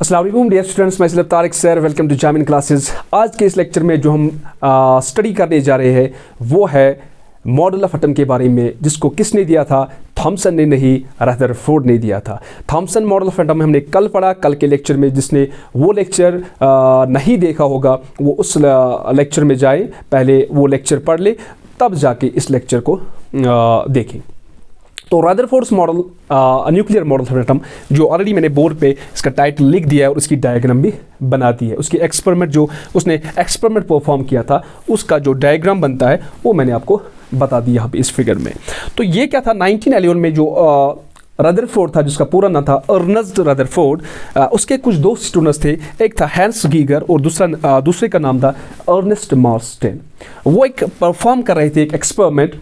अस्सलाम वालेकुम dear students, मैं सिर्फ तारिक सर, वेलकम टू जामिन क्लासेस। आज के इस लेक्चर में जो हम स्टडी करने जा रहे हैं वो है मॉडल ऑफ एटम के बारे में, जिसको किसने दिया था? थॉमसन ने नहीं, रदरफोर्ड ने दिया था। थॉमसन मॉडल ऑफ एटम हमने कल पढ़ा। कल के लेक्चर में जिसने वो लेक्चर नहीं देखा होगा वो उस लेक्चर में जाए, पहले वो लेक्चर पढ़ ले, तब जाके इस लेक्चर को देखें। तो Rutherford's model nuclear model of atom, जो ऑलरेडी मैंने बोर्ड पे इसका टाइटल लिख दिया है और उसकी डायग्राम भी बना दी है। उसकी एक्सपेरिमेंट जो उसने एक्सपेरिमेंट परफॉर्म किया था उसका जो डायग्राम बनता है वो मैंने आपको बता दिया यहाँ पे इस फिगर में। तो ये क्या था, 1911 में जो रदरफोर्ड था, जिसका पूरा नाम था अर्नेस्ट रदरफोर्ड, उसके कुछ दो स्टूडेंट्स थे। एक था हैंस गीगर और दूसरे का नाम था अर्नेस्ट मार्स्टेन। वो एक परफॉर्म कर रहे थे एक एक्सपेरिमेंट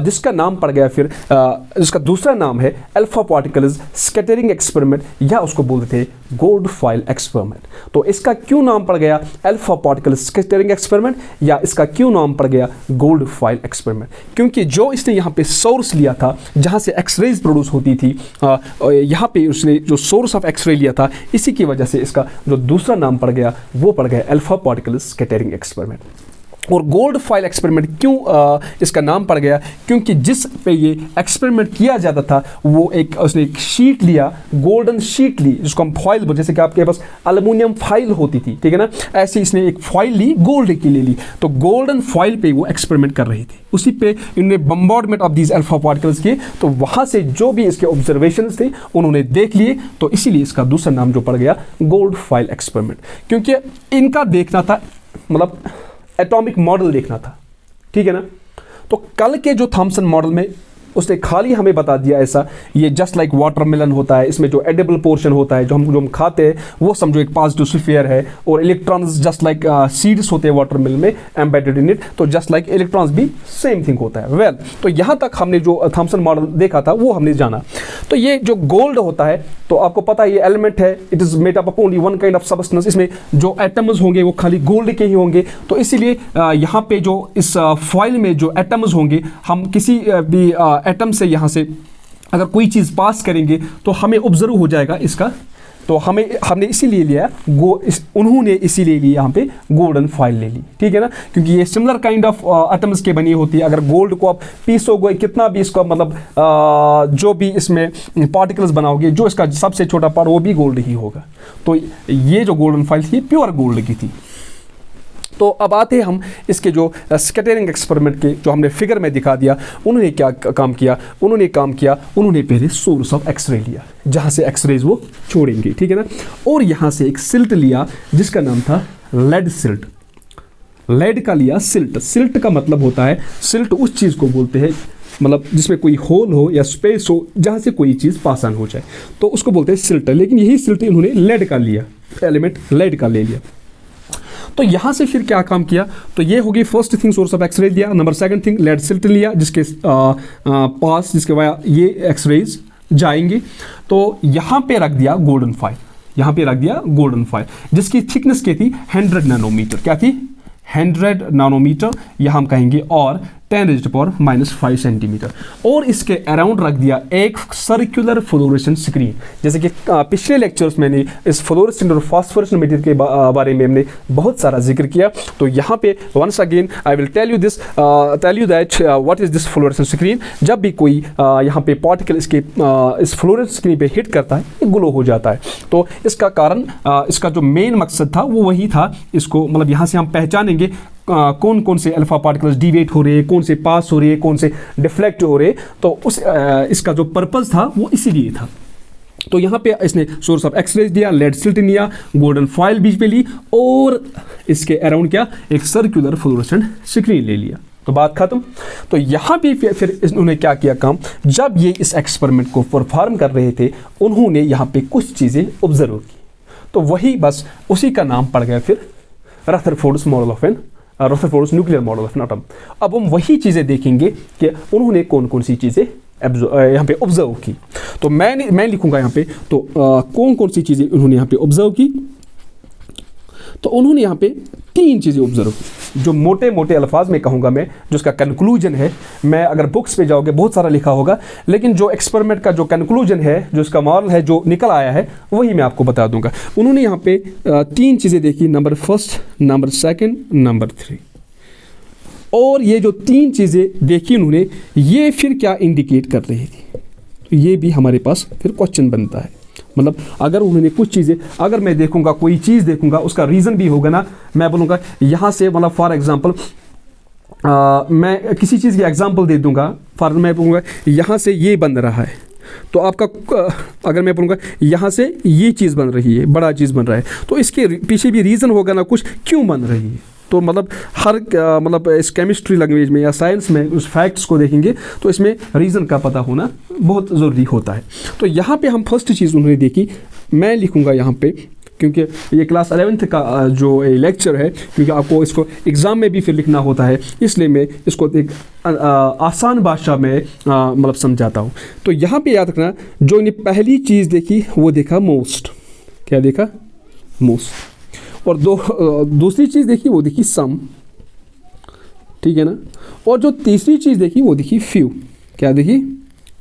जिसका नाम पड़ गया फिर जिसका दूसरा नाम है अल्फा पार्टिकल्स स्कैटरिंग एक्सपेरिमेंट, या उसको बोलते थे गोल्ड फॉइल एक्सपेरिमेंट। तो इसका क्यों नाम पड़ गया अल्फा पार्टिकल स्कैटरिंग एक्सपेरिमेंट, या इसका क्यों नाम पड़ गया गोल्ड फॉइल एक्सपेरिमेंट? क्योंकि जो इसने यहाँ पे सोर्स लिया था जहाँ से एक्सरेज प्रोड्यूस होती थी, यहाँ पे उसने जो सोर्स ऑफ एक्सरे लिया था, इसी की वजह से इसका जो दूसरा नाम पड़ गया वो पड़ गया अल्फा पार्टिकल स्कैटरिंग एक्सपेरिमेंट। और गोल्ड फॉइल एक्सपेरिमेंट क्यों इसका नाम पड़ गया? क्योंकि जिस पे ये एक्सपेरिमेंट किया जाता था वो उसने एक शीट लिया, गोल्डन शीट ली, जिसको हम फॉइल बोलते, जैसे कि आपके पास एल्युमिनियम फॉइल होती थी, ठीक है ना, ऐसे इसने एक फॉइल ली, गोल्ड की ले ली। तो गोल्डन फॉइल पे वो एक्सपेरिमेंट कर रहे थे, उसी पे इन्होंने bombardment of these alpha particles किए। तो वहाँ से जो भी इसके ऑब्जर्वेशन थे उन्होंने देख लिए, तो इसीलिए इसका दूसरा नाम जो पड़ गया गोल्ड फॉइल एक्सपेरिमेंट। क्योंकि इनका देखना था, मतलब एटॉमिक मॉडल देखना था, ठीक है ना। तो कल के जो थॉमसन मॉडल में उसने खाली हमें बता दिया ऐसा, ये जस्ट लाइक वाटरमेलन होता है, इसमें जो एडिबल पोर्शन होता है जो हम खाते हैं वो समझो एक पॉजिटिव स्फीयर है, और इलेक्ट्रॉन्स जस्ट लाइक सीड्स होते हैं वाटरमेलन में एम्बेडेड इन इट, तो जस्ट लाइक इलेक्ट्रॉन्स भी सेम थिंग होता है। वेल, तो यहाँ तक हमने जो थॉमसन मॉडल देखा था वो हमने जाना। तो ये जो गोल्ड होता है, तो आपको पता है ये एलिमेंट है, it is made up of only one kind of substance. इसमें जो एटम्स होंगे वो खाली गोल्ड के ही होंगे। तो इसीलिए यहाँ पे जो इस फॉइल में जो एटम्स होंगे, हम किसी भी एटम से यहाँ से अगर कोई चीज़ पास करेंगे तो हमें ऑब्जर्व हो जाएगा इसका। तो हमने इसीलिए लिया उन्होंने इसीलिए लिया यहाँ पे गोल्डन फॉइल ले ली, ठीक है ना, क्योंकि ये सिमिलर काइंड ऑफ एटम्स के बनी होती है। अगर गोल्ड को आप पीसोगे, कितना भी इसका मतलब जो भी इसमें पार्टिकल्स बनाओगे, जो इसका सबसे छोटा पार्ट वो भी गोल्ड ही होगा। तो ये जो गोल्डन फॉइल थी प्योर गोल्ड की थी। तो अब आते हैं हम इसके जो स्कैटरिंग एक्सपेरिमेंट के, जो हमने फिगर में दिखा दिया, उन्होंने क्या काम किया? उन्होंने पहले सोर्स ऑफ एक्सरे लिया जहाँ से एक्सरेज वो छोड़ेंगे, ठीक है ना, और यहाँ से एक सिल्ट लिया जिसका नाम था लेड सिल्ट। लेड का लिया सिल्ट। सिल्ट का मतलब होता है, सिल्ट उस चीज़ को बोलते हैं मतलब जिसमें कोई होल हो या स्पेस हो जहाँ से कोई चीज़ पास ऑन हो जाए, तो उसको बोलते हैं सिल्ट। लेकिन यही सिल्ट इन्होंने लेड का लिया, एलिमेंट लेड का ले लिया। तो यहाँ से फिर क्या काम किया? तो ये होगी first thing, source of X-ray लिया। Number second thing, lead slit लिया जिसके पास, जिसके वाया ये एक्सरेज जाएंगे। तो यहाँ पे रख दिया गोल्डन फॉइल, यहाँ पे रख दिया गोल्डन फॉइल जिसकी थिकनेस क्या थी? 100 नैनोमीटर। क्या थी? 100 नैनोमीटर, या हम कहेंगे और 10⁻⁻5 सेंटीमीटर। और इसके अराउंड रख दिया एक सर्कुलर फ्लोरेसेंट स्क्रीन। जैसे कि पिछले लेक्चर्स मैंने इस फ्लोरेसेंट और फास्फोरेसेंट मटेरियल के बारे में हमने बहुत सारा जिक्र किया। तो यहाँ पे once again I will tell you that what is this fluorescent screen. जब भी कोई यहाँ पे पार्टिकल इस फ्लोरेसेंट स्क्रीन पे हिट करता है, ये ग्लो हो जाता है। तो इसका कारण, इसका जो मेन मकसद था वो वही था, इसको मतलब यहाँ से हम पहचानेंगे कौन कौन से अल्फा पार्टिकल्स डिविएट हो रहे हैं, कौन से पास हो रहे हैं, कौन से डिफ्लेक्ट हो रहे हैं। तो इसका जो पर्पस था वो इसीलिए था। तो यहाँ पे इसने सोर्स ऑफ एक्सरेज दिया, लेड सिल्ट लिया, गोल्डन फॉइल बीच पे ली, और इसके अराउंड क्या? एक सर्कुलर फ्लोरेसेंट स्क्रीन ले लिया। तो बात खत्म। तो यहाँ पे फिर उन्होंने क्या किया काम? जब ये इस एक्सपेरिमेंट को परफॉर्म कर रहे थे, उन्होंने यहाँ पे कुछ चीज़ें ऑब्जर्व की। तो वही बस उसी का नाम पड़ गया फिर Rutherford's model of Rutherford's nuclear model of atom. अब हम वही चीज़ें देखेंगे कि उन्होंने कौन कौन सी चीज़ें यहाँ पे ऑब्जर्व की। तो मैं लिखूंगा यहाँ पे, तो कौन कौन सी चीज़ें उन्होंने यहाँ पे ऑब्जर्व की। तो उन्होंने यहाँ पे तीन चीज़ें ऑब्जर्व की, जो मोटे मोटे अल्फाज में कहूँगा मैं, जो उसका कंक्लूजन है, मैं अगर बुक्स पे जाओगे बहुत सारा लिखा होगा, लेकिन जो एक्सपेरिमेंट का जो कंक्लूजन है, जो उसका मॉरल है, जो निकल आया है, वही मैं आपको बता दूंगा। उन्होंने यहाँ पे तीन चीज़ें देखी, number first, number second, number 3। और ये जो तीन चीज़ें देखी उन्होंने, ये फिर क्या इंडिकेट कर रही थी, तो ये भी हमारे पास फिर क्वेश्चन बनता है। मतलब अगर उन्होंने कुछ चीज़ें, अगर मैं देखूंगा कोई चीज़ देखूंगा, उसका रीज़न भी होगा ना, मैं बोलूँगा यहाँ से, मतलब फॉर एग्जांपल मैं किसी चीज़ की एग्जांपल दे दूंगा, मैं बोलूँगा यहाँ से ये बन रहा है, तो आपका अगर मैं बोलूँगा यहाँ से ये चीज़ बन रही है, बड़ा चीज़ बन रहा है, तो इसके पीछे भी रीज़न होगा ना, कुछ क्यों बन रही है। तो मतलब हर मतलब इस केमिस्ट्री लैंग्वेज में या साइंस में उस फैक्ट्स को देखेंगे तो इसमें रीज़न का पता होना बहुत ज़रूरी होता है। तो यहाँ पे हम फर्स्ट चीज़ उन्होंने देखी, मैं लिखूँगा यहाँ पे, क्योंकि ये क्लास 11th का जो लेक्चर है, क्योंकि आपको इसको एग्ज़ाम में भी फिर लिखना होता है, इसलिए मैं इसको एक आसान भाषा में मतलब समझाता हूँ। तो यहाँ पे याद रखना, जो इन्हें पहली चीज़ देखी वो देखा मोस्ट, क्या देखा, मोस्ट। और दूसरी चीज़ देखी वो देखी सम, ठीक है ना। और जो तीसरी चीज़ देखी वो देखी फ्यू, क्या देखी,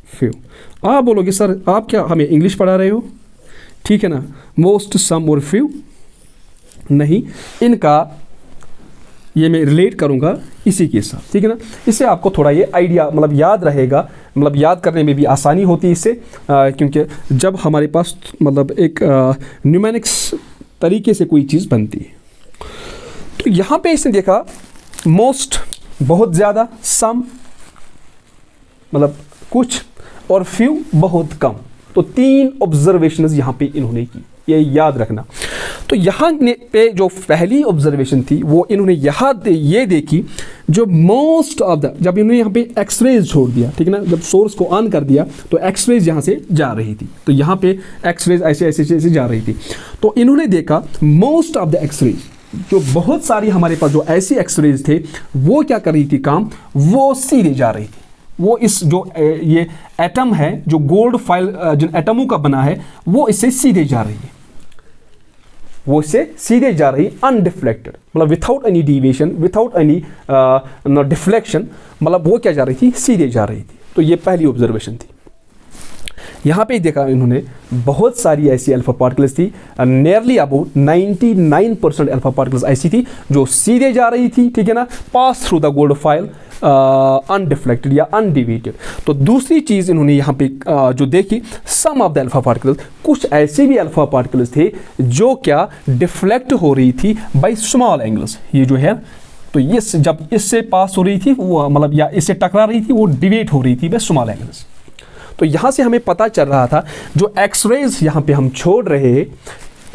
फ्यू। आप बोलोगे सर आप क्या हमें इंग्लिश पढ़ा रहे हो, ठीक है ना, मोस्ट, सम और फ्यू नहीं, इनका ये मैं रिलेट करूँगा इसी के साथ, ठीक है ना। इससे आपको थोड़ा ये आइडिया मतलब याद रहेगा, मतलब याद करने में भी आसानी होती है इससे, क्योंकि जब हमारे पास मतलब एक न्यूमेरिक्स तरीके से कोई चीज़ बनती है। तो यहाँ पे इसने देखा मोस्ट बहुत ज़्यादा, सम मतलब कुछ, और फ्यू बहुत कम। तो तीन ऑब्जर्वेशंस यहाँ पे इन्होंने की, ये याद रखना। तो यहाँ पे जो पहली ऑब्जर्वेशन थी वो इन्होंने यहाँ ये देखी, जो मोस्ट ऑफ द, जब इन्होंने यहाँ पे एक्सरेज छोड़ दिया, ठीक है ना, जब सोर्स को ऑन कर दिया तो एक्सरेज यहाँ से जा रही थी, तो यहाँ पे एक्सरेज ऐसे ऐसे ऐसे जा रही थी। तो इन्होंने देखा मोस्ट ऑफ द एक्सरेज, जो बहुत सारी हमारे पास जो ऐसी एक्सरेज थे, वो क्या कर रही थी काम, वो सीधे जा रही थी, वो इस जो ये एटम है, जो गोल्ड फाइल जिन एटमों का बना है, वो इससे सीधे जा रही है, वो इससे सीधे जा रही, अनडिफ्लेक्टेड, मतलब without any deviation, without any deflection, मतलब वो क्या जा रही थी, सीधे जा रही थी। तो ये पहली ऑब्जर्वेशन थी। यहाँ पे देखा इन्होंने बहुत सारी ऐसी अल्फा पार्टिकल्स थी, नियरली अबाउट 99% अल्फा पार्टिकल्स ऐसी थी जो सीधे जा रही थी, ठीक है ना, पास through the gold file, undeflected या अनडिविएटेड। तो दूसरी चीज़ इन्होंने यहाँ पे जो देखी, सम ऑफ द अल्फा पार्टिकल्स, कुछ ऐसे भी अल्फा पार्टिकल्स थे जो क्या डिफ्लेक्ट हो रही थी बाय स्मॉल एंगल्स, ये जो है, तो ये जब इससे पास हो रही थी वो मतलब या इससे टकरा रही थी, वो डिविएट हो रही थी बाय स्मॉल एंगल्स। तो यहाँ से हमें पता चल रहा था जो एक्सरेज यहाँ पे हम छोड़ रहे हैं,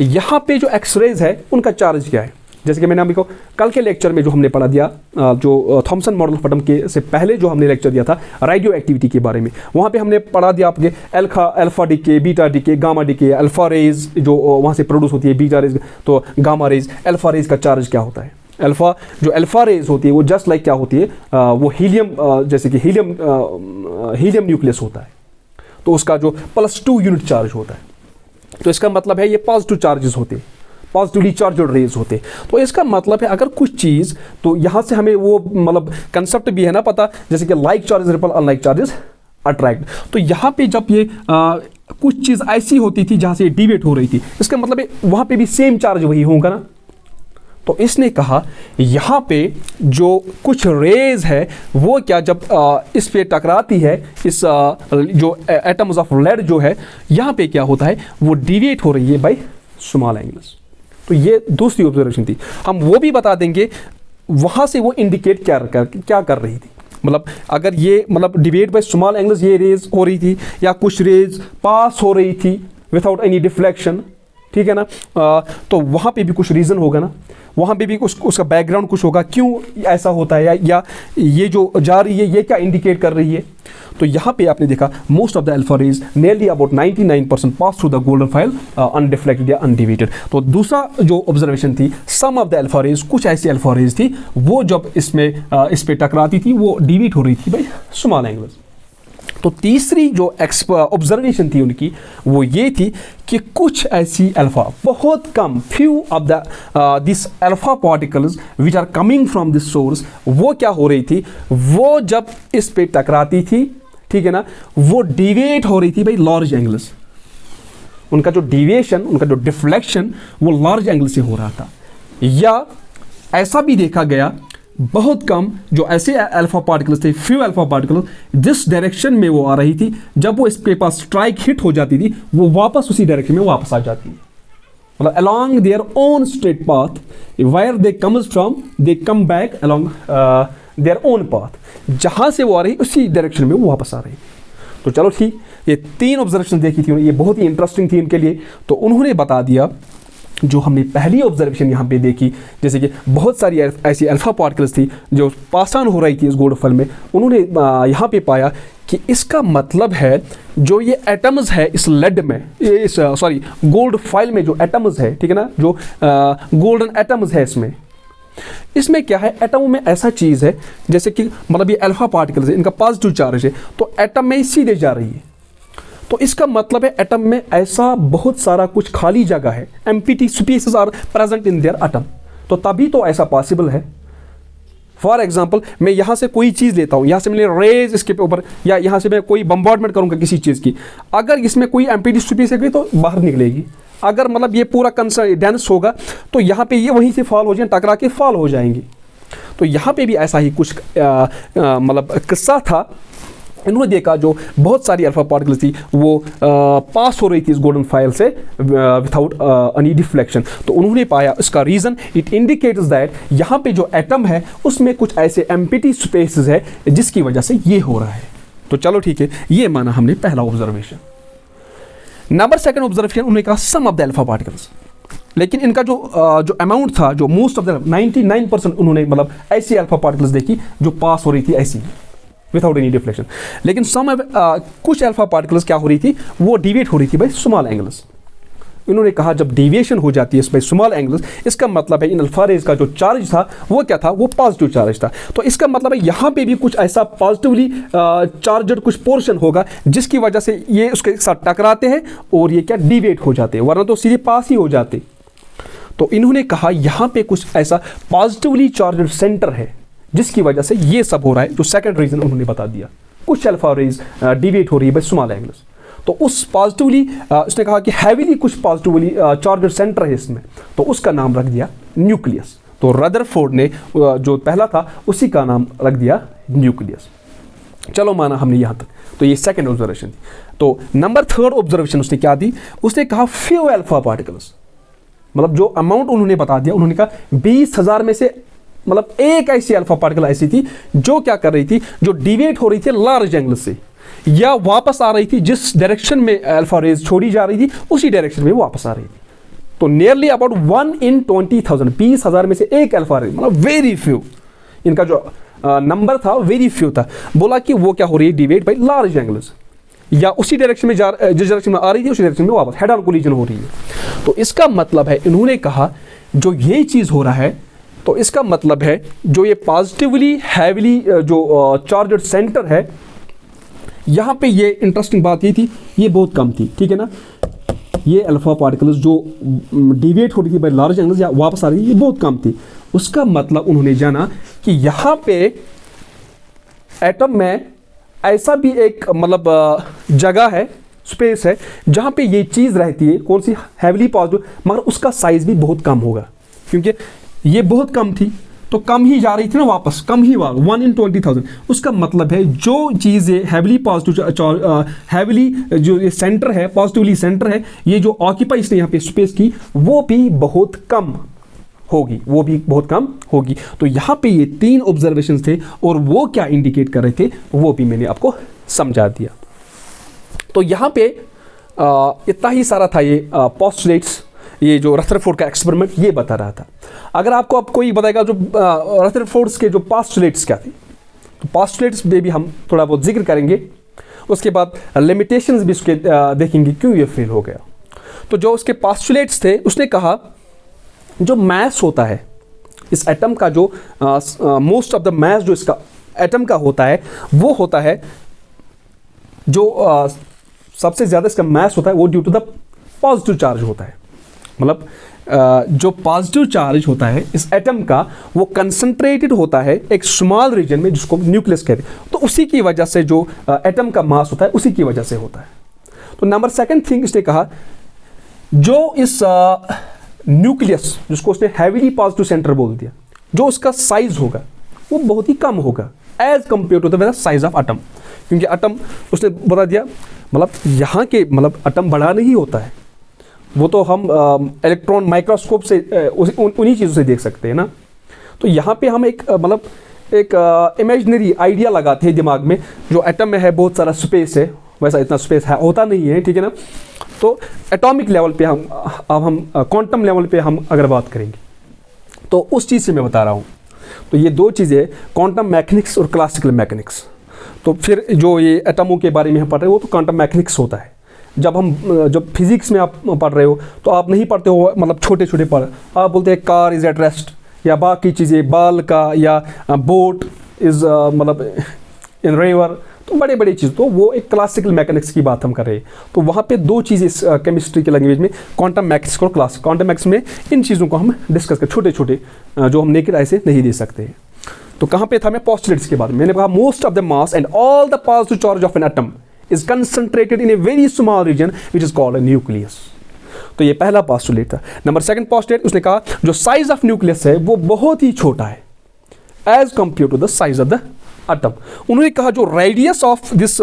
यहाँ पे जो एक्सरेज है उनका चार्ज क्या है। जैसे कि मैंने आपको कल के लेक्चर में जो हमने पढ़ा दिया, जो थॉमसन मॉडल ऑफ एटम के से पहले जो हमने लेक्चर दिया था रेडियो एक्टिविटी के बारे में, वहाँ पे हमने पढ़ा दिया आपके alpha decay, beta decay, gamma decay, alpha rays जो वहाँ से प्रोड्यूस होती है, बीटा रेज, तो गामा रेज, अल्फा रेज का चार्ज क्या होता है। अल्फा रेज होती है वो जस्ट लाइक क्या होती है, वो हीलियम, जैसे कि हीलियम न्यूक्लियस होता है, तो उसका जो +2 यूनिट चार्ज होता है। तो इसका मतलब है ये पॉजिटिव चार्जेस होते हैं, पॉजिटिवली चार्जड रेज होते। तो इसका मतलब है अगर कुछ चीज़, तो यहाँ से हमें वो मतलब कंसेप्ट भी है ना पता, जैसे कि like charges ripple, unlike charges attract. तो यहाँ पे जब ये कुछ चीज़ ऐसी होती थी जहाँ से डिविएट हो रही थी, इसका मतलब है वहाँ पे भी सेम चार्ज वही होगा ना। तो इसने कहा यहाँ पे जो कुछ रेज है वो क्या जब इस पे टकराती है, इस जो एटम्स ऑफ लेड जो है, यहाँ पे क्या होता है, वो डिविएट हो रही है बाय स्मॉल एंगल्स। तो ये दूसरी ऑब्जर्वेशन थी। हम वो भी बता देंगे वहाँ से वो इंडिकेट क्या कर रही थी, मतलब अगर ये मतलब डिविएट बाय स्मॉल एंगल्स ये रेज हो रही थी, या कुछ रेज पास हो रही थी विदाउट एनी डिफ्लेक्शन, ठीक है ना, तो वहाँ पे भी कुछ रीज़न होगा ना, वहाँ पे भी उसका बैकग्राउंड कुछ होगा, क्यों ऐसा होता है, या ये जो जा रही है ये क्या इंडिकेट कर रही है। तो यहाँ पे आपने देखा most of the alpha rays nearly about 99% pass through the golden foil undeflected या अनडिविएटेड। तो दूसरा जो ऑब्जर्वेशन थी, some of the alpha rays, कुछ ऐसी अल्फा रेज थी वो जब इस पे टकराती थी वो डिविएट हो रही थी बाय स्मॉल एंगल्स। तो तीसरी जो ऑब्जर्वेशन थी उनकी वो ये थी कि कुछ ऐसी अल्फा, बहुत कम, few of the this alpha particles which are coming from this source, वो क्या हो रही थी, वो जब इस पे टकराती थी, ठीक है ना, वो डिविएट हो रही थी भाई लार्ज एंगल्स। उनका जो डिविएशन, उनका जो डिफ्लेक्शन वो लार्ज एंगल से हो रहा था। या ऐसा भी देखा गया बहुत कम जो ऐसे अल्फा पार्टिकल्स थे, फ्यू अल्फा पार्टिकल्स, जिस डायरेक्शन में वो आ रही थी, जब वो इसके पास स्ट्राइक हिट हो जाती थी, वो वापस उसी डायरेक्शन में वापस आ जाती है। मतलब along their own straight path, where they comes from, they come back along their own path। जहाँ से वो आ रही उसी डायरेक्शन में वो वापस आ रही। तो चलो ठीक, ये 3 ऑब्जर्वेशन देखी थी, ये बहुत ही इंटरेस्टिंग थी इनके लिए। तो उन्होंने बता दिया जो हमने पहली ऑब्जर्वेशन यहाँ पे देखी, जैसे कि बहुत सारी ऐसी अल्फा पार्टिकल्स थी जो पास ऑन हो रही थी इस गोल्ड फॉइल में, उन्होंने यहाँ पे पाया कि इसका मतलब है जो ये एटम्स है इस लेड में, इस गोल्ड फॉइल में जो एटम्स है, ठीक है ना, जो गोल्डन एटम्स है इसमें क्या है, एटम में ऐसा चीज़ है जैसे कि मतलब ये अल्फा पार्टिकल्स है, इनका पॉजिटिव चार्ज है, तो एटम में सीधे जा रही है। तो इसका मतलब है एटम में ऐसा बहुत सारा कुछ खाली जगह है, empty spaces are present in their atom, तो तभी तो ऐसा पॉसिबल है। फॉर एग्जाम्पल, मैं यहाँ से कोई चीज़ लेता हूँ, यहाँ से मैंने रेज इसके ऊपर, या यहाँ से मैं कोई बम्बार्डमेंट करूँगा किसी चीज़ की, अगर इसमें कोई एम्प्टी स्पेस है तो बाहर निकलेगी। अगर मतलब ये पूरा डेंस होगा तो यहाँ पे ये वहीं से फॉल हो जाए, टकरा के फॉल हो जाएंगी। तो यहाँ पे भी ऐसा ही कुछ मतलब किस्सा था। इन्होंने देखा जो बहुत सारी अल्फा पार्टिकल्स थी वो पास हो रही थी इस गोल्डन फाइल से विदाउट एनी डिफ्लेक्शन। तो उन्होंने पाया इसका रीज़न, इट इंडिकेट्स दैट यहाँ पे जो एटम है उसमें कुछ ऐसे एम्प्टी स्पेसेस है जिसकी वजह से ये हो रहा है। तो चलो ठीक है, ये माना हमने पहला ऑब्जर्वेशन। नंबर 2 ऑब्जर्वेशन, उन्होंने कहा सम ऑफ द अल्फा पार्टिकल्स, लेकिन इनका जो अमाउंट था, जो मोस्ट ऑफ द 99% उन्होंने मतलब ऐसी अल्फा पार्टिकल्स देखी जो पास हो रही थी ऐसी विदाउट एनी डिफ्लेक्शन। लेकिन कुछ अल्फा पार्टिकल्स क्या हो रही थी, वो डिविएट हो रही थी बाय स्मॉल एंगल्स। इन्होंने कहा जब डिविएशन हो जाती है बाय स्मॉल एंगल्स, इसका मतलब है इन अल्फा रेज का जो चार्ज था वो क्या था, वो पॉजिटिव चार्ज था। तो इसका मतलब है यहाँ पे भी कुछ ऐसा पॉजिटिवली चार्जड कुछ पोर्शन होगा जिसकी वजह से ये उसके साथ टकराते हैं और ये क्या डिविएट हो जाते हैं, वरना तो सीधे पास ही हो जाते। तो इन्होंने कहा यहाँ पे कुछ ऐसा पॉजिटिवली चार्जड सेंटर है जिसकी वजह से ये सब हो रहा है। जो सेकंड रीजन उन्होंने बता दिया, कुछ अल्फा रेज डिविएट हो रही है बाय स्मॉल एंगल्स। तो उस पॉजिटिवली उसने कहा कि हैवीली कुछ पॉजिटिवली चार्जड सेंटर है इसमें, तो उसका नाम रख दिया न्यूक्लियस। तो रदरफोर्ड ने जो पहला था उसी का नाम रख दिया न्यूक्लियस। चलो माना हमने यहाँ तक, तो ये सेकंड ऑब्जर्वेशन थी। तो नंबर 3 ऑब्जर्वेशन उसने क्या दी, उसने कहा फ्यू अल्फा पार्टिकल्स, मतलब जो अमाउंट उन्होंने बता दिया, उन्होंने कहा 20,000 में से मतलब एक ऐसी अल्फा पार्टिकल ऐसी थी जो क्या कर रही थी, जो डिविएट हो रही थी लार्ज एंगल से, या वापस आ रही थी जिस डायरेक्शन में अल्फा रेज छोड़ी जा रही थी उसी डायरेक्शन में वापस आ रही थी। तो नियरली अबाउट 1 in 20,000, 20,000 में से एक अल्फा रेज, मतलब वेरी फ्यू, इनका जो नंबर था वेरी फ्यू था। बोला कि वो क्या हो रही है, डिविएट बाय लार्ज एंगल्स, या उसी डायरेक्शन में जिस डायरेक्शन में आ रही थी उसी डायरेक्शन में वापस हेड ऑन कोलिजन हो रही है। तो इसका मतलब है, इन्होंने कहा जो ये चीज़ हो रहा है, तो इसका मतलब है जो ये पॉजिटिवली हैवीली जो चार्जड सेंटर है, यहाँ पे ये इंटरेस्टिंग बात ये थी, ये बहुत कम थी, ठीक है ना। ये अल्फा पार्टिकल्स जो डिविएट हो रही थी बाय लार्ज एंगल्स या वापस आ रही थी, ये बहुत कम थी। उसका मतलब उन्होंने जाना कि यहाँ पे एटम में ऐसा भी एक मतलब जगह है, स्पेस है, जहाँ पे ये चीज़ रहती है, कौन सी, हैवीली पॉजिटिव, मगर उसका साइज भी बहुत कम होगा, क्योंकि ये बहुत कम थी तो कम ही जा रही थी ना वापस, कम ही 1 in 20,000। उसका मतलब है जो चीज़ हैवीली पॉजिटिव, हैवीली जो ये सेंटर है, पॉजिटिवली सेंटर है, ये जो ऑक्यूपाई इसने यहाँ पे स्पेस की, वो भी बहुत कम होगी, वो भी बहुत कम होगी। तो यहाँ पे ये 3 ऑब्जर्वेशंस थे और वो क्या इंडिकेट कर रहे थे वो भी मैंने आपको समझा दिया। तो यहाँ पे इतना ही सारा था ये पोस्टुलेट्स, ये जो रदरफोर्ड का एक्सपेरिमेंट ये बता रहा था। अगर आपको अब कोई बताएगा जो रदरफोर्ड्स के जो पोस्टुलेट्स क्या थे, तो पोस्टुलेट्स में भी हम थोड़ा बहुत जिक्र करेंगे, उसके बाद लिमिटेशंस भी उसके देखेंगे क्यों ये फेल हो गया। तो जो उसके पोस्टुलेट्स थे, उसने कहा जो मास होता है इस एटम का, जो मोस्ट ऑफ द मास जो इसका एटम का होता है वो होता है जो सबसे ज़्यादा इसका मास होता है वो due to the positive charge होता है। मतलब जो पॉजिटिव चार्ज होता है इस एटम का वो कंसंट्रेटेड होता है एक स्मॉल रीजन में जिसको न्यूक्लियस कहते हैं, तो उसी की वजह से जो एटम का मास होता है उसी की वजह से होता है। तो नंबर सेकंड थिंग इसने कहा, जो इस न्यूक्लियस जिसको उसने हैवीली पॉजिटिव सेंटर बोल दिया, जो उसका साइज होगा वो बहुत ही कम होगा as compare to the size of atom. क्योंकि एटम उसने बता दिया मतलब यहाँ के मतलब एटम बड़ा नहीं होता है, वो तो हम इलेक्ट्रॉन माइक्रोस्कोप से उन्हीं चीज़ों से देख सकते हैं ना। तो यहाँ पे हम एक मतलब एक इमेजिनरी आइडिया लगाते हैं दिमाग में, जो एटम में है बहुत सारा स्पेस है, वैसा इतना स्पेस है होता नहीं है, ठीक है ना। तो एटॉमिक लेवल पे हम क्वांटम लेवल पे हम अगर बात करेंगे तो उस चीज़ से मैं बता रहा हूँ। तो ये दो चीज़ें, क्वांटम मैकेनिक्स और क्लासिकल मैकेनिक्स। तो फिर जो ये एटमों के बारे में हम पढ़ रहे हो वो तो क्वांटम मैकेनिक्स होता है। जब फिजिक्स में आप पढ़ रहे हो तो आप नहीं पढ़ते हो मतलब छोटे छोटे पढ़, आप बोलते हैं कार इज़ एट रेस्ट या बाकी चीज़ें, बाल का या बोट इज़ मतलब इन रिवर, तो बड़े बड़े चीज़, तो वो एक क्लासिकल मैकेनिक्स की बात हम कर रहे हैं। तो वहाँ पे दो चीज़ें इस केमिस्ट्री के लैंग्वेज में, क्वांटम मैकेनिक्स और क्वांटम मैकेनिक्स में इन चीज़ों को हम डिस्कस कर, छोटे छोटे जो हम नेकेड ऐसे नहीं दे सकते। तो कहाँ पे था मैं, पोस्टुलेट्स के बारे में मैंने कहा, most of the mass and all the positive charge of an atom is concentrated in a very small region which is called a nucleus. तो ये पहला पोस्टुलेट था। नंबर सेकंड पोस्टुलेट उसने कहा जो साइज ऑफ न्यूक्लियस है वो बहुत ही छोटा है as compare to the size of the atom. उन्होंने कहा जो रेडियस ऑफ दिस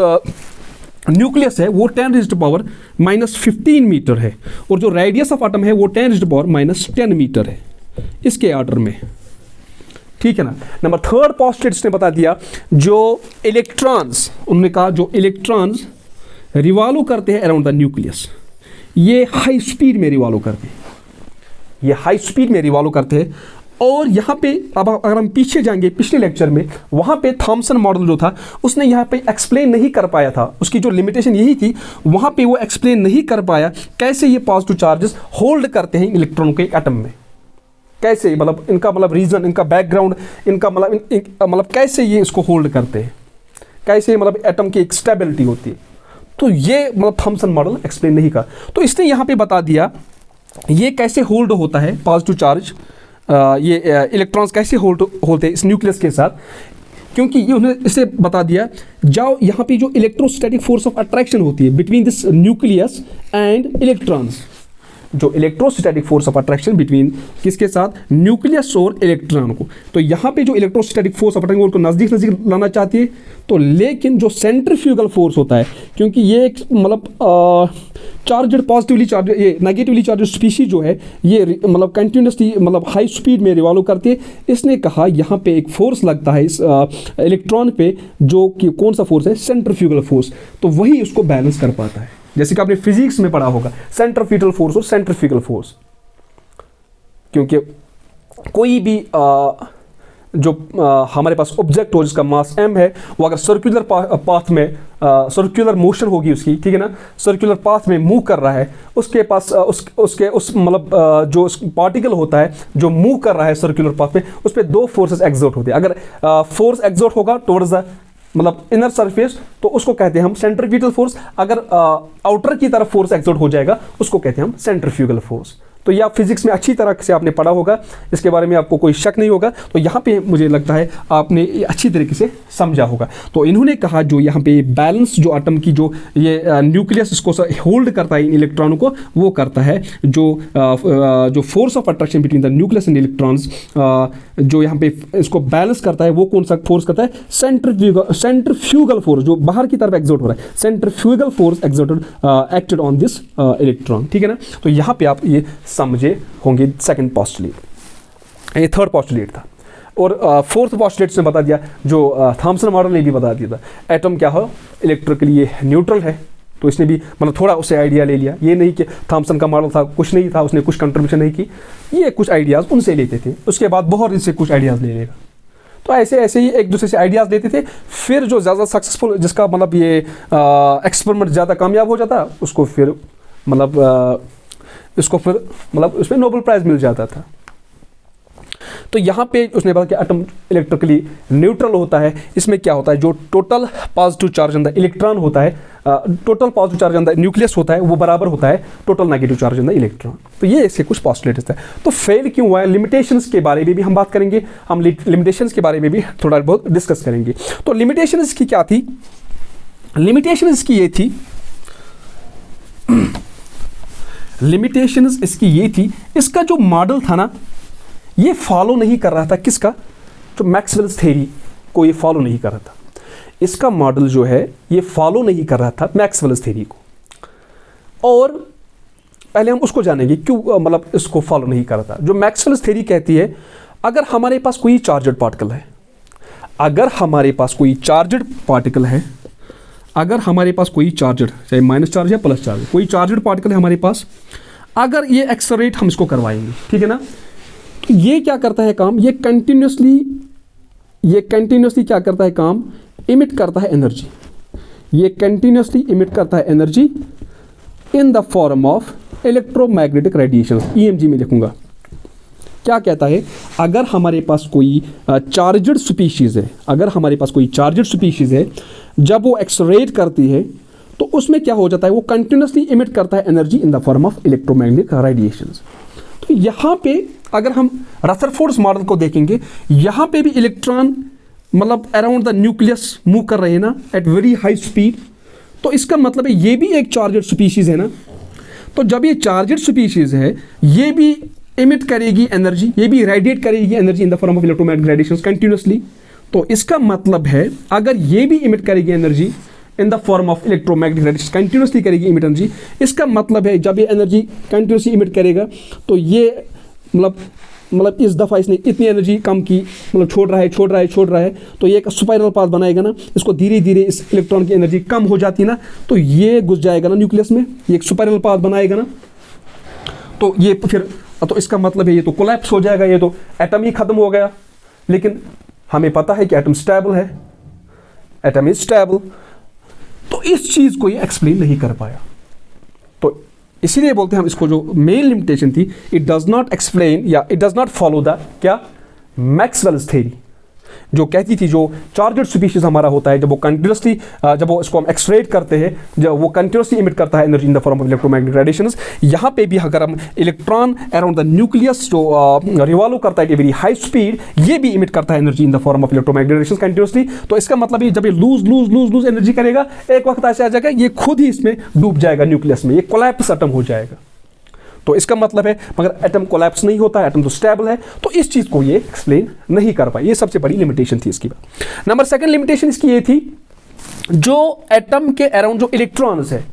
न्यूक्लियस है वो 10⁻⁻15 मीटर है, और जो रेडियस ऑफ एटम है वो 10⁻⁻10 मीटर है, इसके ऑर्डर में, ठीक है ना। नंबर थर्ड पोस्टुलेट इसने बता दिया जो इलेक्ट्रॉन्स, उन्होंने कहा जो इलेक्ट्रॉन्स रिवॉल्व करते हैं अराउंड द न्यूक्लियस, ये हाई स्पीड में रिवॉल्व करते हैं, ये हाई स्पीड में रिवॉल्व करते हैं। और यहाँ पे अब अगर हम पीछे जाएंगे पिछले लेक्चर में, वहाँ पे थॉमसन मॉडल जो था उसने यहाँ पे एक्सप्लेन नहीं कर पाया था, उसकी जो लिमिटेशन यही थी, वहाँ पे वो एक्सप्लेन नहीं कर पाया कैसे ये पॉजिटिव चार्जेस होल्ड करते हैं इलेक्ट्रॉन के एटम में, कैसे मतलब इनका मतलब रीजन, इनका बैकग्राउंड, इनका मतलब कैसे ये इसको होल्ड करते हैं, कैसे मतलब एटम की एक स्टेबिलिटी होती है। तो ये मतलब थॉमसन मॉडल एक्सप्लेन नहीं कर, तो इसने यहाँ पे बता दिया ये कैसे होल्ड होता है पॉजिटिव चार्ज, ये इलेक्ट्रॉन्स कैसे होल्ड होते हैं इस न्यूक्लियस के साथ, क्योंकि ये उन्हें इसे बता दिया जाओ यहाँ पे जो इलेक्ट्रोस्टैटिक फोर्स ऑफ अट्रैक्शन होती है between this nucleus and electrons, जो electrostatic force of attraction between किसके साथ, न्यूक्लियस और इलेक्ट्रॉन को। तो यहाँ पे जो इलेक्ट्रोस्टैटिक फोर्स ऑफ अट्रैक्शन को नज़दीक नज़दीक लाना चाहती है, तो लेकिन जो सेंट्रीफ्यूगल फोर्स होता है, क्योंकि ये एक मतलब चार्जड पॉजिटिवली चार्ज, ये नेगेटिवली चार्ज स्पीशीज जो है ये मतलब कंटिन्यूसली मतलब हाई स्पीड में रिवॉल्व करती है। इसने कहा यहाँ पे एक फोर्स लगता है इस इलेक्ट्रॉन पे, जो कि कौन सा फोर्स है, सेंट्रीफ्यूगल फोर्स, तो वही उसको बैलेंस कर पाता है। जैसे कि आपने फिजिक्स में पढ़ा होगा सेंट्रीफ्यूगल फोर्स और सेंट्रीफ्यूगल फोर्स, क्योंकि कोई भी जो हमारे पास ऑब्जेक्ट हो जिसका मास m है, वो अगर सर्कुलर पाथ में सर्कुलर मोशन होगी उसकी, ठीक है ना, सर्कुलर पाथ में मूव कर रहा है, उसके पास उसके मतलब जो पार्टिकल होता है जो मूव कर रहा है सर्कुलर पाथ में, उस पर दो फोर्सेस एग्जर्ट होते हैं। अगर फोर्स एग्जर्ट होगा टुवर्ड्स द मतलब इनर सरफेस तो उसको कहते हैं हम सेंट्रीफ्यूगल फोर्स, अगर आउटर की तरफ फोर्स एक्सर्ट हो जाएगा उसको कहते हैं हम सेंट्रीफ्यूगल फोर्स। तो ये आप फिजिक्स में अच्छी तरह से आपने पढ़ा होगा, इसके बारे में आपको कोई शक नहीं होगा। तो यहाँ पे मुझे लगता है आपने अच्छी तरीके से समझा होगा। तो इन्होंने कहा जो यहाँ पे बैलेंस जो एटम की जो ये न्यूक्लियस इसको होल्ड करता है इन इलेक्ट्रॉनों को, वो करता है जो force of attraction between the nucleus and electrons, जो यहाँ पे इसको बैलेंस करता है, वो कौन सा फोर्स करता है, सेंट्रीफ्यूगल फोर्स, जो बाहर की तरफ एक्सर्ट हो रहा है, centrifugal force acted on this electron, ठीक है ना। तो यहाँ पे आप ये समझे होंगे सेकंड पोस्टुलेट। ये थर्ड पोस्टुलेट था। और फोर्थ पोस्टुलेट ने बता दिया जो थॉमसन मॉडल ने भी बता दिया था, एटम क्या हो, इलेक्ट्रिकली ये न्यूट्रल है। तो इसने भी मतलब थोड़ा उससे आइडिया ले लिया, ये नहीं कि थॉमसन का मॉडल था कुछ नहीं था, उसने कुछ कंट्रीब्यूशन नहीं की, ये कुछ आइडियाज़ उनसे लेते थे, उसके बाद बहुत इनसे कुछ आइडियाज़ ले लेगा। तो ऐसे ऐसे ही एक दूसरे से आइडियाज़ लेते थे। फिर जो ज़्यादा सक्सेसफुल, जिसका मतलब ये एक्सपेरिमेंट ज़्यादा कामयाब हो जाता, उसको फिर मतलब इसको फिर मतलब उसमें नोबेल प्राइज़ मिल जाता था। तो यहाँ पे उसने बोला कि एटम इलेक्ट्रिकली न्यूट्रल होता है। इसमें क्या होता है, जो total positive charge on the electron होता है, total positive charge on the nucleus होता है, वो बराबर होता है total negative charge on the electron. तो ये इसके कुछ पॉस्टुलेट्स है। तो फेल क्यों हुआ है, लिमिटेशंस के बारे में भी हम बात करेंगे, हम लिमिटेशंस के बारे में भी थोड़ा बहुत डिस्कस करेंगे। तो लिमिटेशंस की क्या थी, लिमिटेशंस की ये थी, लिमिटेशंस इसकी ये थी, इसका जो मॉडल था ना ये फॉलो नहीं कर रहा था किसका, जो मैक्सवेल्स थ्योरी को ये फॉलो नहीं कर रहा था। इसका मॉडल जो है ये फॉलो नहीं कर रहा था मैक्सवेल्स थ्योरी को। और पहले हम उसको जानेंगे क्यों मतलब इसको फॉलो नहीं कर रहा था। जो मैक्सवेल्स थ्योरी कहती है, अगर हमारे पास कोई चार्जड पार्टिकल है, अगर हमारे पास कोई चार्जड पार्टिकल है, अगर हमारे पास कोई चार्जड, चाहे माइनस चार्ज या प्लस चार्ज, कोई चार्जड पार्टिकल है हमारे पास, अगर ये एक्सेलरेट हम इसको करवाएंगे, ठीक है ना, तो ये क्या करता है काम, ये कंटिन्यूसली क्या करता है काम, इमिट करता है एनर्जी। ये कंटिन्यूसली इमिट करता है energy in the form of electromagnetic radiation, EMG में लिखूंगा। क्या कहता है, अगर हमारे पास कोई चार्जड स्पीशीज़ है, अगर हमारे पास कोई चार्जड स्पीशीज़ है, जब वो एक्सेलरेट करती है तो उसमें क्या हो जाता है, वो कंटिन्यूसली इमिट करता है energy in the form of electromagnetic radiations. तो यहाँ पे अगर हम रदरफोर्ड्स मॉडल को देखेंगे, यहाँ पे भी इलेक्ट्रॉन मतलब अराउंड द न्यूक्लियस मूव कर रहे हैं ना एट वेरी हाई स्पीड। तो इसका मतलब है ये भी एक चार्जड स्पीशीज़ है ना। तो जब ये चार्जड स्पीशीज़ है, ये भी इमिट करेगी एनर्जी, ये भी रेडिएट करेगी energy in the form of electromagnetic radiations continuously. तो इसका मतलब है अगर ये भी इमिट करेगी energy in the form of electromagnetic radiation, continuously करेगी इमिट एनर्जी, इसका मतलब है जब ये एनर्जी कंटिन्यूसली इमिट करेगा तो ये मतलब इस दफ़ा इसने इतनी एनर्जी कम की, मतलब छोड़ रहा है, तो ये एक स्पाइरल पाथ बनाएगा ना, इसको धीरे धीरे इस इलेक्ट्रॉन की एनर्जी कम हो जाती है ना, तो ये घुस जाएगा ना न्यूक्लियस में, ये एक स्पाइरल पाथ बनाएगा ना, तो ये फिर तो इसका मतलब है ये तो कोलैप्स हो जाएगा, ये तो एटम ही खत्म हो गया। लेकिन हमें पता है कि एटम स्टेबल है, एटम इज स्टेबल, तो इस चीज़ को ये एक्सप्लेन नहीं कर पाया। तो इसीलिए बोलते हैं हम इसको, जो मेन लिमिटेशन थी, इट डज नॉट एक्सप्लेन या it does not follow the क्या मैक्सवेल्स थ्योरी, जो कहती थी जो चार्जड स्पीशीज हमारा होता है, जब वो कंटिन्यूसली जब वो इसको हम एक्सरेट करते हैं, जब वो कंटिन्यूसली इमिट करता है energy in the form of electromagnetic radiations. यहाँ पे भी अगर हम इलेक्ट्रॉन अराउंड द न्यूक्लियस जो रिवॉल्व करता है वेरी हाई स्पीड, ये भी इमिट करता है energy in the form of electromagnetic radiations continuously. तो इसका मतलब ये जब ये लूज एनर्जी करेगा, एक वक्त ऐसे आ जाएगा ये खुद ही इसमें डूब जाएगा न्यूक्लियस में, ये कोलैप्स एटम हो जाएगा। तो इसका मतलब है मगर एटम कोलैप्स नहीं होता है, एटम तो स्टेबल है। तो इस चीज़ को ये एक्सप्लेन नहीं कर पाई, ये सबसे बड़ी लिमिटेशन थी इसकी बात। नंबर सेकंड लिमिटेशन इसकी ये थी, जो एटम के अराउंड जो इलेक्ट्रॉन्स है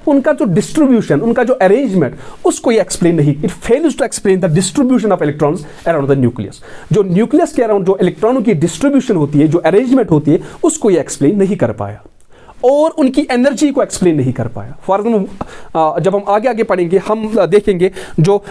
उनका जो डिस्ट्रीब्यूशन, उनका जो अरेंजमेंट, उसको ये एक्सप्लेन नहीं, it fails to explain the distribution of electrons around the nucleus. जो न्यूक्लियस के अराउंड जो इलेक्ट्रॉनों की डिस्ट्रीब्यूशन होती है, जो अरेंजमेंट होती है, उसको ये एक्सप्लेन नहीं कर पाया और उनकी एनर्जी को एक्सप्लेन नहीं कर पाया। फॉर एग्जाम्पल जब हम आगे पढ़ेंगे, हम देखेंगे जो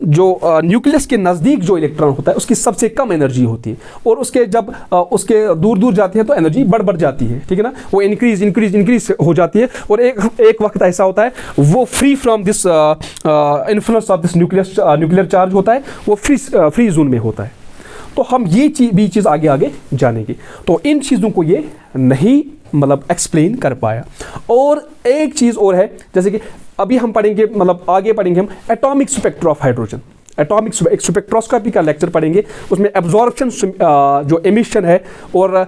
न्यूक्लियस के नज़दीक जो इलेक्ट्रॉन होता है उसकी सबसे कम एनर्जी होती है, और उसके जब उसके दूर जाती है तो एनर्जी बढ़ जाती है, ठीक है ना, वो इंक्रीज हो जाती है। और एक वक्त ऐसा होता है वो free from this influence of this nuclear charge होता है, वो फ्री जोन में होता है। तो हम ये चीज़ आगे जानेंगे। तो इन चीज़ों को ये नहीं मतलब एक्सप्लेन कर पाया। और एक चीज़ और है, जैसे कि अभी हम पढ़ेंगे, मतलब आगे पढ़ेंगे हम atomic spectra of hydrogen, atomic spectroscopy का लेक्चर पढ़ेंगे। उसमें एब्जॉर्प्शन जो एमिशन है और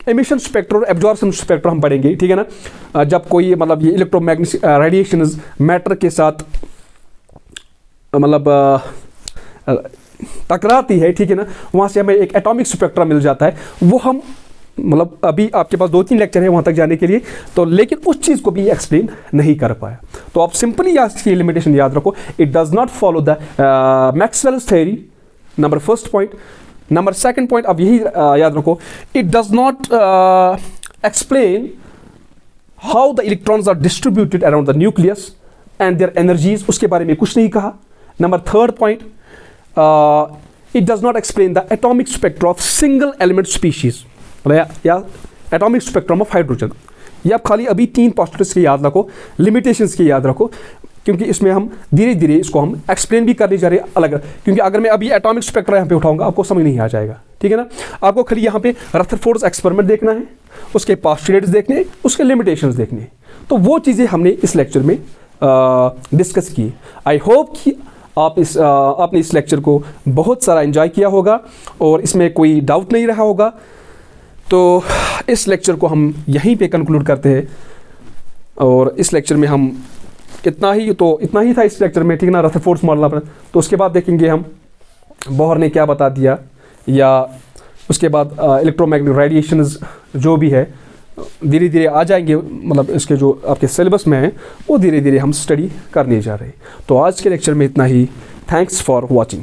एमिशन स्पेक्ट्रा और एब्जॉर्प्शन स्पेक्ट्रा हम पढ़ेंगे, ठीक है ना। जब कोई मतलब ये इलेक्ट्रोमैग्नेटिक रेडिएशन मैटर के साथ मतलब टकराती है, ठीक है ना, वहाँ से हमें एक एटॉमिक स्पेक्ट्रा मिल जाता है। वो हम मतलब अभी आपके पास 2-3 लेक्चर है वहाँ तक जाने के लिए, तो लेकिन उस चीज़ को भी एक्सप्लेन नहीं कर पाया। तो आप सिंपली इसकी लिमिटेशन याद रखो, it does not follow the Maxwell's theory, number first point. Number second point अब यही याद रखो, it does not explain how the electrons are distributed around the nucleus and their energies, उसके बारे में कुछ नहीं कहा। Number third point, it does not explain the atomic spectra of single element species या एटॉमिक स्पेक्ट्रम ऑफ हाइड्रोजन। ये आप खाली अभी 3 पोस्टुलेट्स की याद रखो, लिमिटेशंस की याद रखो। क्योंकि इसमें हम धीरे धीरे इसको हम एक्सप्लेन भी करने जा रहे हैं अलग अलग, क्योंकि अगर मैं अभी एटॉमिक स्पेक्ट्रा यहाँ पे उठाऊंगा आपको समझ नहीं आ जाएगा, ठीक है ना। आपको खाली यहाँ पे रदरफोर्ड एक्सपेरिमेंट देखना है, उसके पोस्टुलेट्स देखने हैं, उसके लिमिटेशंस देखने हैं। तो वो चीज़ें हमने इस लेक्चर में डिस्कस की। आई होप कि आपने इस लेक्चर को बहुत सारा एंजॉय किया होगा और इसमें कोई डाउट नहीं रहा होगा। तो इस लेक्चर को हम यहीं पे कंक्लूड करते हैं और इस लेक्चर में हम इतना ही था इस लेक्चर में, ठीक है ना। रदरफोर्ड मॉडल पर तो उसके बाद देखेंगे हम बोहर ने क्या बता दिया, या उसके बाद इलेक्ट्रोमैग्नेटिक रेडिएशंस जो भी है धीरे धीरे आ जाएंगे, मतलब इसके जो आपके सिलेबस में है वो धीरे धीरे हम स्टडी करने जा रहे हैं। तो आज के लेक्चर में इतना ही। Thanks for watching.